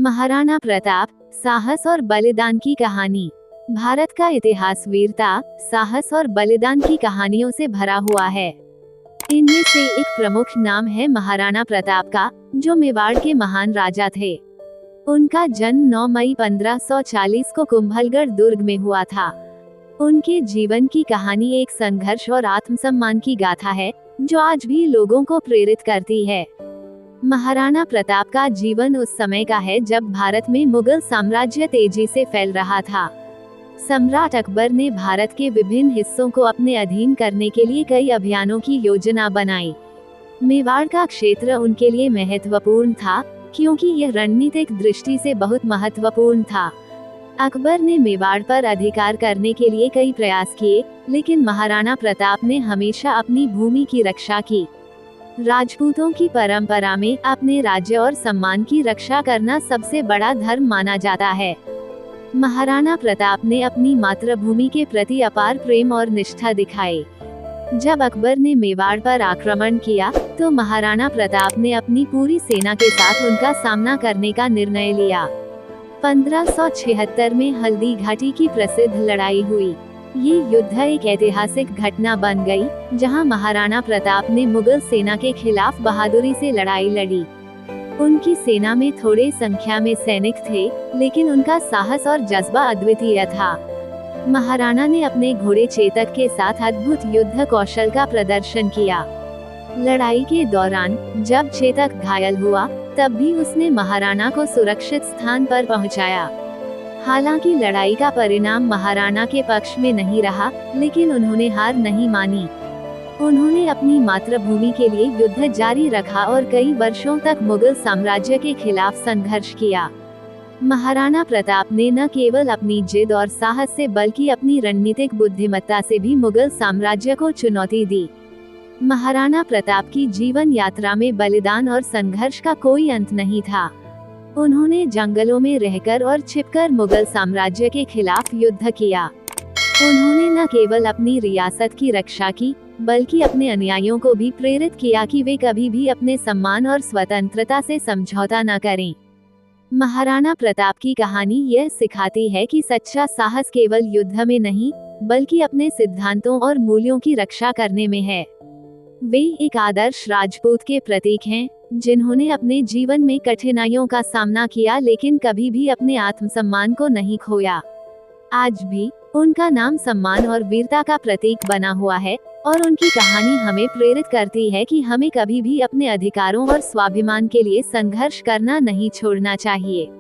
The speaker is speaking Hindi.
महाराणा प्रताप, साहस और बलिदान की कहानी। भारत का इतिहास वीरता, साहस और बलिदान की कहानियों से भरा हुआ है। इनमें से एक प्रमुख नाम है महाराणा प्रताप का, जो मेवाड़ के महान राजा थे। उनका जन्म 9 मई 1540 को कुंभलगढ़ दुर्ग में हुआ था। उनके जीवन की कहानी एक संघर्ष और आत्मसम्मान की गाथा है, जो आज भी लोगों को प्रेरित करती है। महाराणा प्रताप का जीवन उस समय का है जब भारत में मुगल साम्राज्य तेजी से फैल रहा था। सम्राट अकबर ने भारत के विभिन्न हिस्सों को अपने अधीन करने के लिए कई अभियानों की योजना बनाई। मेवाड़ का क्षेत्र उनके लिए महत्वपूर्ण था, क्योंकि यह रणनीतिक दृष्टि से बहुत महत्वपूर्ण था। अकबर ने मेवाड़ पर अधिकार करने के लिए कई प्रयास किए, लेकिन महाराणा प्रताप ने हमेशा अपनी भूमि की रक्षा की। राजपूतों की परंपरा में अपने राज्य और सम्मान की रक्षा करना सबसे बड़ा धर्म माना जाता है। महाराणा प्रताप ने अपनी मातृभूमि के प्रति अपार प्रेम और निष्ठा दिखाई। जब अकबर ने मेवाड़ पर आक्रमण किया, तो महाराणा प्रताप ने अपनी पूरी सेना के साथ उनका सामना करने का निर्णय लिया। 1576 में हल्दी घाटी की प्रसिद्ध लड़ाई हुई। ये युद्ध एक ऐतिहासिक घटना बन गई, जहां महाराणा प्रताप ने मुगल सेना के खिलाफ बहादुरी से लड़ाई लड़ी। उनकी सेना में थोड़े संख्या में सैनिक थे, लेकिन उनका साहस और जज्बा अद्वितीय था। महाराणा ने अपने घोड़े चेतक के साथ अद्भुत युद्ध कौशल का प्रदर्शन किया। लड़ाई के दौरान जब चेतक घायल हुआ, तब भी उसने महाराणा को सुरक्षित स्थान पर पहुंचाया। हालांकि लड़ाई का परिणाम महाराणा के पक्ष में नहीं रहा, लेकिन उन्होंने हार नहीं मानी। उन्होंने अपनी मातृभूमि के लिए युद्ध जारी रखा और कई वर्षों तक मुगल साम्राज्य के खिलाफ संघर्ष किया। महाराणा प्रताप ने न केवल अपनी जिद और साहस से, बल्कि अपनी रणनीतिक बुद्धिमत्ता से भी मुगल साम्राज्य को चुनौती दी। महाराणा प्रताप की जीवन यात्रा में बलिदान और संघर्ष का कोई अंत नहीं था। उन्होंने जंगलों में रहकर और छिपकर मुगल साम्राज्य के खिलाफ युद्ध किया। उन्होंने न केवल अपनी रियासत की रक्षा की, बल्कि अपने अनुयायियों को भी प्रेरित किया कि वे कभी भी अपने सम्मान और स्वतंत्रता से समझौता न करें। महाराणा प्रताप की कहानी यह सिखाती है कि सच्चा साहस केवल युद्ध में नहीं, बल्कि अपने सिद्धांतों और मूल्यों की रक्षा करने में है। वे एक आदर्श राजपूत के प्रतीक हैं, जिन्होंने अपने जीवन में कठिनाइयों का सामना किया, लेकिन कभी भी अपने आत्मसम्मान को नहीं खोया। आज भी उनका नाम सम्मान और वीरता का प्रतीक बना हुआ है, और उनकी कहानी हमें प्रेरित करती है कि हमें कभी भी अपने अधिकारों और स्वाभिमान के लिए संघर्ष करना नहीं छोड़ना चाहिए।